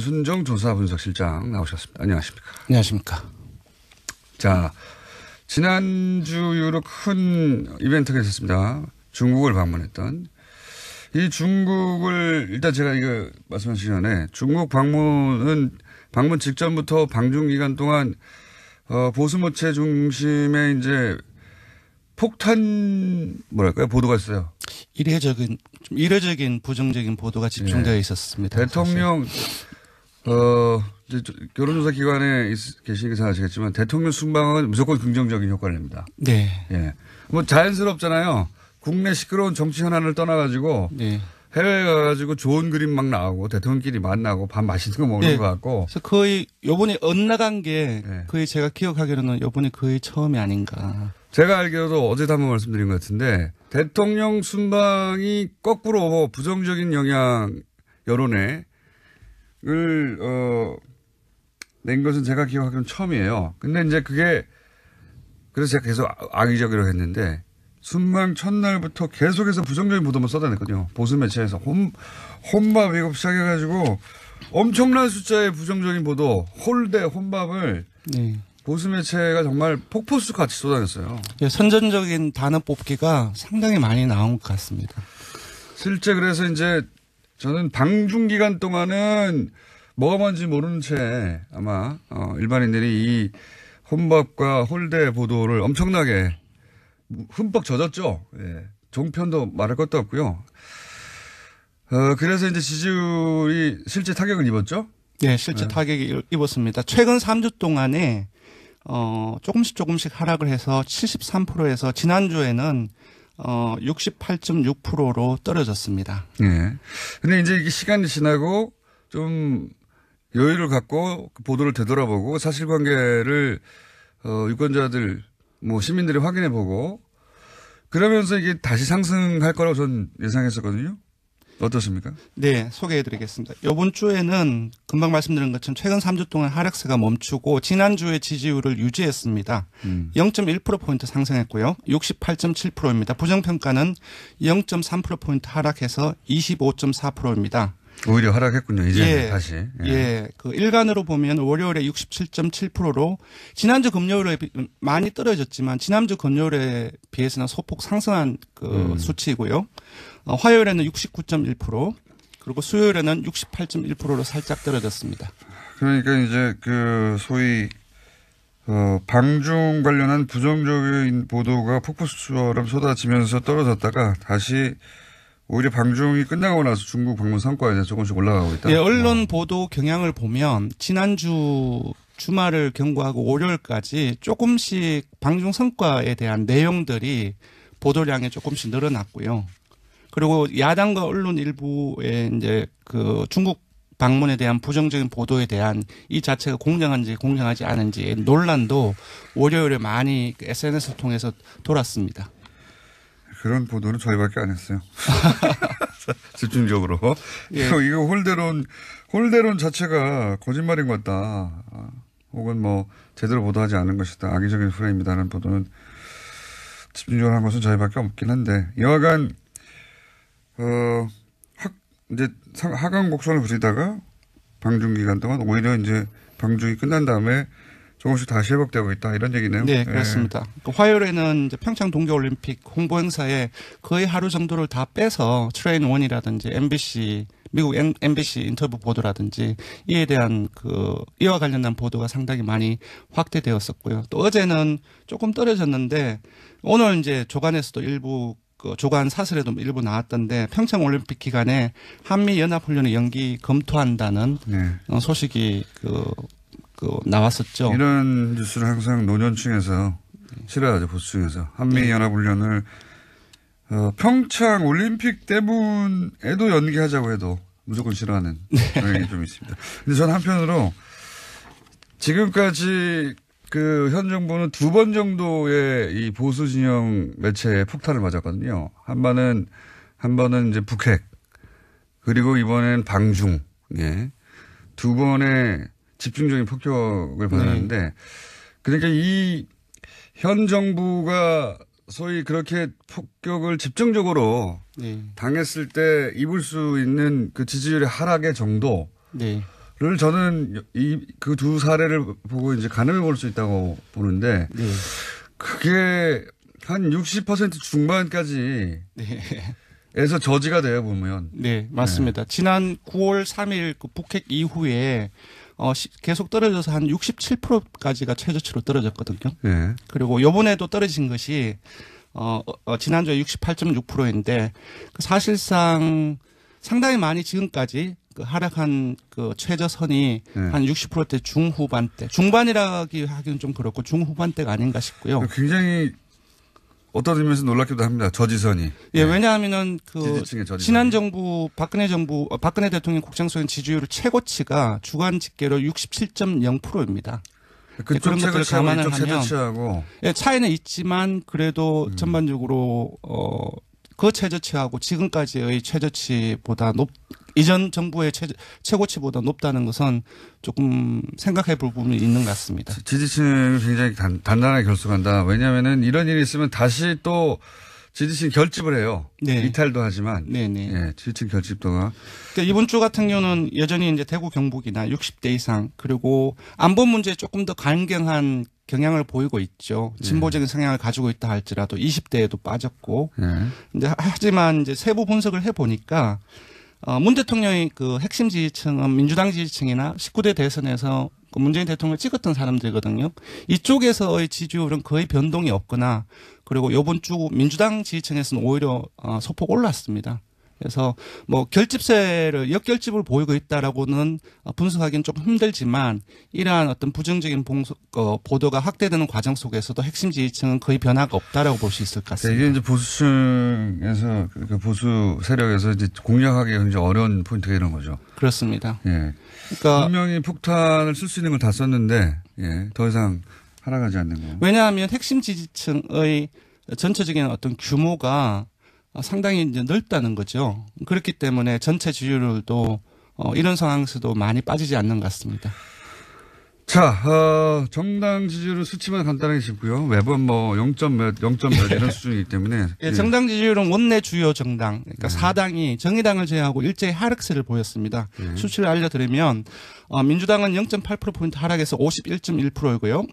순정 조사분석실장 나오셨습니다. 안녕하십니까. 안녕하십니까. 자, 지난주 이후로 큰 이벤트가 있었습니다. 중국을 방문했던. 이 중국을 일단 제가 이거 말씀하시기 전에 중국 방문 직전부터 방중 기간 동안 보수 모체 중심의 이제 폭탄 뭐랄까요 보도가 있어요. 이례적인 부정적인 보도가 집중되어 있었습니다. 대통령 이제 여론조사 기관에 계시니까 잘 아시겠지만 대통령 순방은 무조건 긍정적인 효과를 냅니다. 네. 예. 뭐 자연스럽잖아요. 국내 시끄러운 정치 현안을 떠나가지고 네. 해외에 가가지고 좋은 그림 막 나오고 대통령끼리 만나고 밥 맛있는 거 먹는 네. 것 같고. 그래서 거의 요번에 엇나간 게 네. 거의 제가 기억하기로는 요번에 거의 처음이 아닌가. 제가 알기로도 어제도 한번 말씀드린 것 같은데 대통령 순방이 거꾸로 부정적인 영향 여론에 낸 것은 제가 기억하기로는 처음이에요. 근데 이제 그게 그래서 제가 계속 악의적이라고 했는데 순방 첫날부터 계속해서 부정적인 보도만 쏟아냈거든요. 보수 매체에서 혼밥 이거 시작해가지고 엄청난 숫자의 부정적인 보도 홀대 혼밥을 네. 보수 매체가 정말 폭포수 같이 쏟아냈어요. 선전적인 단어 뽑기가 상당히 많이 나온 것 같습니다. 실제 그래서 이제 저는 방중 기간 동안은 뭐가 뭔지 모르는 채 아마 일반인들이 이 혼밥과 홀대 보도를 엄청나게 흠뻑 젖었죠. 예. 종편도 말할 것도 없고요. 그래서 이제 지지율이 실제 타격을 입었죠. 네, 실제 타격이 입었습니다. 최근 3주 동안에 조금씩 하락을 해서 73%에서 지난주에는 68.6%로 떨어졌습니다. 예. 근데 이제 이게 시간이 지나고 좀 여유를 갖고 그 보도를 되돌아보고 사실관계를 유권자들 뭐 시민들이 확인해 보고 그러면서 이게 다시 상승할 거라고 전 예상했었거든요. 어떻습니까? 네, 소개해 드리겠습니다. 이번 주에는 금방 말씀드린 것처럼 최근 3주 동안 하락세가 멈추고 지난주에 지지율을 유지했습니다. 0.1%포인트 상승했고요. 68.7%입니다. 부정평가는 0.3%포인트 하락해서 25.4%입니다. 오히려 하락했군요. 이제 다시. 예. 그 일간으로 보면 월요일에 67.7%로 지난주 금요일에 많이 떨어졌지만 지난주 금요일에 비해서는 소폭 상승한 그 수치이고요. 화요일에는 69.1% 그리고 수요일에는 68.1%로 살짝 떨어졌습니다. 그러니까 이제 그 소위 방중 관련한 부정적인 보도가 폭포수처럼 쏟아지면서 떨어졌다가 다시 오히려 방중이 끝나고 나서 중국 방문 성과에 대해서 조금씩 올라가고 있다. 예, 언론 보도 경향을 보면 지난주 주말을 경고하고 월요일까지 조금씩 방중 성과에 대한 내용들이 보도량이 조금씩 늘어났고요. 그리고 야당과 언론 일부의 이제 그 중국 방문에 대한 부정적인 보도에 대한 이 자체가 공정한지 공정하지 않은지 논란도 월요일에 많이 SNS를 통해서 돌았습니다. 그런 보도는 저희밖에 안 했어요. 집중적으로. 예. 이거 홀대론 자체가 거짓말인 것 같다. 혹은 뭐 제대로 보도하지 않은 것이다. 악의적인 프레임이다라는 보도는 집중적으로 한 것은 저희밖에 없긴 한데 여하간 이제 하강 곡선을 그리다가 방중 기간 동안 오히려 이제 방중이 끝난 다음에 조금씩 다시 회복되고 있다 이런 얘기네요. 네, 그렇습니다. 그 화요일에는 이제 평창 동계올림픽 홍보 행사에 거의 하루 정도를 다 빼서 트레인 원이라든지 MBC 미국 MBC 인터뷰 보도라든지 이에 대한 이와 관련된 보도가 상당히 많이 확대되었었고요. 또 어제는 조금 떨어졌는데 오늘 이제 조간에서도 일부 조간 사설에도 일부 나왔던데 평창 올림픽 기간에 한미 연합훈련의 연기 검토한다는 소식이 나왔었죠. 이런 뉴스를 항상 노년층에서 싫어하죠. 보수층에서. 한미연합훈련을 평창 올림픽 때문에도 연기하자고 해도 무조건 싫어하는 경향이 좀 있습니다. 근데 저는 한편으로 지금까지 현 정부는 2번 정도의 이 보수 진영 매체에 폭탄을 맞았거든요. 한 번은 이제 북핵 그리고 이번엔 방중. 예. 2번의 집중적인 폭격을 받았는데 그러니까 이 현 정부가 소위 그렇게 폭격을 집중적으로 당했을 때 입을 수 있는 그 지지율의 하락의 정도 저는 그 두 사례를 보고 이제 가늠해 볼 수 있다고 보는데 네. 그게 한 60% 중반까지 네. 에서 저지가 돼요, 보면. 네, 맞습니다. 지난 9월 3일 그 북핵 이후에 계속 떨어져서 한 67%까지가 최저치로 떨어졌거든요. 네. 그리고 요번에도 떨어진 것이 지난주에 68.6%인데 사실상 상당히 많이 지금까지 그 하락한 그 최저선이 네. 한 60%대 중후반대, 중반이라기 하기는 좀 그렇고 중후반대가 아닌가 싶고요. 굉장히 어떤 의미에서 놀랍기도 합니다. 저지선이. 예, 왜냐하면은 지지층의 저지선이. 지난 정부 박근혜 대통령 국정수행 지지율 최고치가 주간 집계로 67.0%입니다. 그쪽 그런 것들을 최저치하고 감안을 이쪽 하면 최저치하고 예, 차이는 있지만 그래도 전반적으로 그 최저치하고 지금까지의 최저치보다 이전 정부의 최고치보다 높다는 것은 조금 생각해 볼 부분이 있는 것 같습니다. 지지층이 굉장히 단단하게 결속한다. 왜냐하면은 이런 일이 있으면 다시 또 지지층 결집을 해요. 네. 이탈도 하지만. 네네. 예, 지지층 결집도가. 그러니까 이번 주 같은 경우는 여전히 이제 대구 경북이나 60대 이상 그리고 안보 문제에 조금 더 강경한 경향을 보이고 있죠. 진보적인 성향을 가지고 있다 할지라도 20대에도 빠졌고. 예. 근데 하지만 이제 세부 분석을 해 보니까 문 대통령의 그 핵심 지지층은 민주당 지지층이나 19대 대선에서 그 문재인 대통령을 찍었던 사람들이거든요. 이쪽에서의 지지율은 거의 변동이 없거나 그리고 이번 주 민주당 지지층에서는 오히려 소폭 올랐습니다. 그래서 뭐 역결집을 보이고 있다라고는 분석하기는 조금 힘들지만 이러한 어떤 부정적인 보도가 확대되는 과정 속에서도 핵심 지지층은 거의 변화가 없다라고 볼 수 있을 것 같습니다. 이게 이제 보수층에서 그 보수 세력에서 이제 공략하기 굉장히 어려운 포인트가 이런 거죠. 그렇습니다. 예. 그러니까 분명히 폭탄을 쓸 수 있는 걸 다 썼는데 예, 더 이상 하락하지 않는 거. 왜냐하면 핵심 지지층의 전체적인 어떤 규모가 상당히 이제 넓다는 거죠. 그렇기 때문에 전체 지지율도 이런 상황에서도 많이 빠지지 않는 것 같습니다. 자, 정당 지지율은 수치만 간단하게 짚고요. 매번 뭐 0점 몇 이런 수준이기 때문에. 예, 정당 지지율은 원내 주요 정당, 그러니까 사당이 정의당을 제외하고 일제히 하락세를 보였습니다. 수치를 알려드리면 민주당은 0.8%포인트 하락해서 51.1%이고요.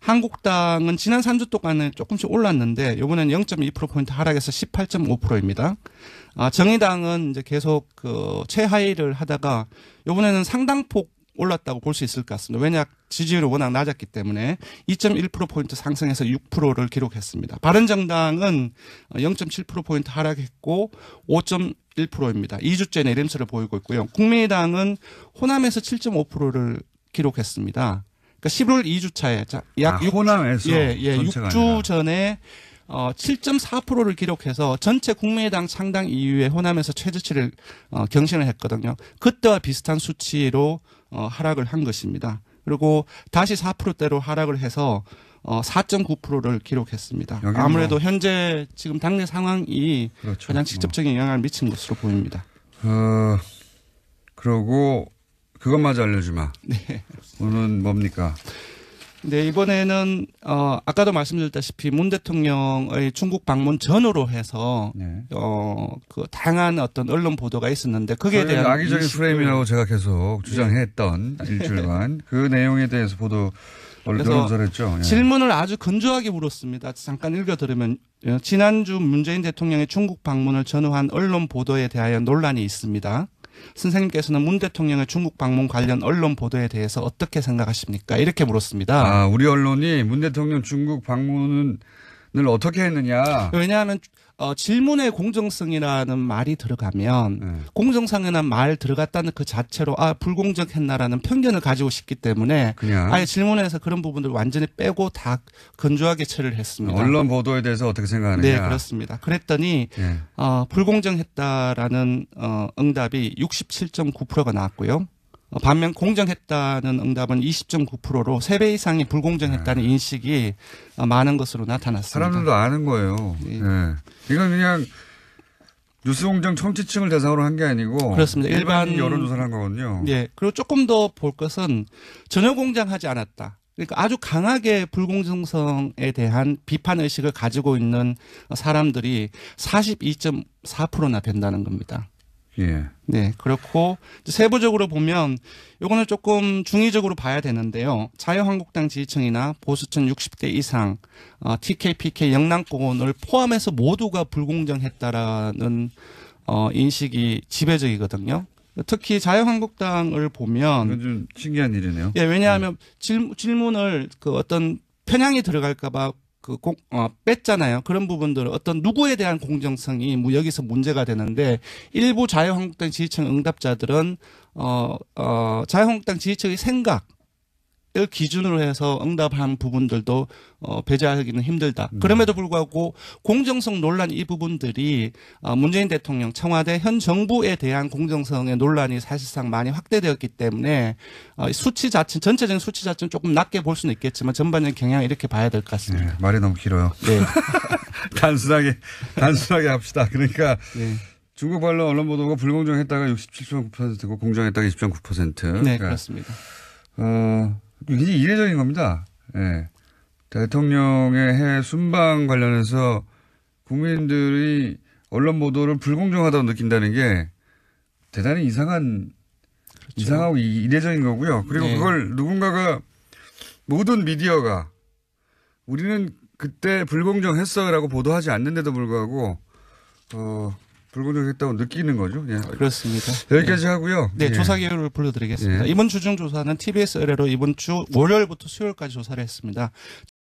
한국당은 지난 3주 동안은 조금씩 올랐는데 이번에는 0.2%포인트 하락해서 18.5%입니다. 정의당은 이제 계속 그 최하위를 하다가 이번에는 상당폭 올랐다고 볼 수 있을 것 같습니다. 왜냐 지지율이 워낙 낮았기 때문에 2.1%포인트 상승해서 6%를 기록했습니다. 바른정당은 0.7%포인트 하락했고 5.1%입니다. 2주째 내림세를 보이고 있고요. 국민의당은 호남에서 7.5%를 기록했습니다. 그러니까 11월 2주차에 약 호남에서 6주 전에 7.4%를 기록해서 전체 국민의당 창당 이후에 호남에서 최저치를 경신을 했거든요. 그때와 비슷한 수치로 하락을 한 것입니다. 그리고 다시 4%대로 하락을 해서 4.9%를 기록했습니다. 아무래도 현재 지금 당내 상황이 그렇죠. 가장 직접적인 영향을 미친 것으로 보입니다. 그러고 그것마저 알려주마. 네. 오늘은 뭡니까? 네, 이번에는 아까도 말씀드렸다시피 문 대통령의 중국 방문 전후로 해서 네. 그 다양한 어떤 언론 보도가 있었는데 거기에 대한 악의적인 프레임이라고 제가 계속 주장했던 일주일간 그 내용에 대해서 보도 언론설했죠. 예. 질문을 아주 건조하게 물었습니다. 잠깐 읽어드리면 지난주 문재인 대통령의 중국 방문을 전후한 언론 보도에 대하여 논란이 있습니다. 선생님께서는 문 대통령의 중국 방문 관련 언론 보도에 대해서 어떻게 생각하십니까? 이렇게 물었습니다. 우리 언론이 문 대통령 중국 방문을 어떻게 했느냐. 왜냐하면 질문의 공정성이라는 말이 들어가면 공정성이라는 말 들어갔다는 그 자체로 불공정했나라는 편견을 가지고 싶기 때문에 그냥 아예 질문에서 그런 부분들을 완전히 빼고 다 건조하게 처리를 했습니다. 언론 보도에 대해서 어떻게 생각하느냐. 네, 그렇습니다. 그랬더니 불공정했다라는 응답이 67.9%가 나왔고요. 반면 공정했다는 응답은 20.9%로 3배 이상이 불공정했다는 인식이 많은 것으로 나타났습니다. 사람들도 아는 거예요. 네. 네. 이건 그냥 뉴스공장 청취층을 대상으로 한 게 아니고 그렇습니다. 일반 여론조사를 한 거거든요. 네. 그리고 조금 더 볼 것은 전혀 공정하지 않았다. 그러니까 아주 강하게 불공정성에 대한 비판 의식을 가지고 있는 사람들이 42.4%나 된다는 겁니다. 예. 네, 그렇고 세부적으로 보면 요거는 조금 중의적으로 봐야 되는데요. 자유한국당 지지층이나 보수층 60대 이상, TK, PK, 영남권을 포함해서 모두가 불공정했다라는 인식이 지배적이거든요. 특히 자유한국당을 보면 이건 좀 신기한 일이네요. 예, 왜냐하면 질문을 그 어떤 편향이 들어갈까봐 뺐잖아요. 그런 부분들은 어떤 누구에 대한 공정성이 여기서 문제가 되는데 일부 자유한국당 지지층 응답자들은 자유한국당 지지층의 생각을 기준으로 해서 응답한 부분들도 배제하기는 힘들다. 그럼에도 불구하고 공정성 논란 이 부분들이 문재인 대통령 청와대 현 정부에 대한 공정성의 논란이 사실상 많이 확대되었기 때문에 수치 자체 전체적인 수치 자체는 조금 낮게 볼 수는 있겠지만 전반적인 경향을 이렇게 봐야 될 것 같습니다. 네, 말이 너무 길어요. 네. 단순하게 합시다. 그러니까 네. 중국 관련 언론 보도가 불공정했다가 67.9%고 공정했다가 20.9%. 네, 그렇습니다. 굉장히 이례적인 겁니다. 예. 대통령의 해외 순방 관련해서 국민들이 언론 보도를 불공정하다고 느낀다는 게 대단히 이상하고 이례적인 거고요. 그리고 네. 그걸 누군가가 모든 미디어가 우리는 그때 불공정했어라고 보도하지 않는데도 불구하고 불공정했다고 느끼는 거죠. 예. 그렇습니다. 여기까지 네. 하고요. 네, 예. 조사 결과를 불러드리겠습니다. 예. 이번 주중 조사는 TBS 의뢰로 이번 주 월요일부터 수요일까지 조사를 했습니다.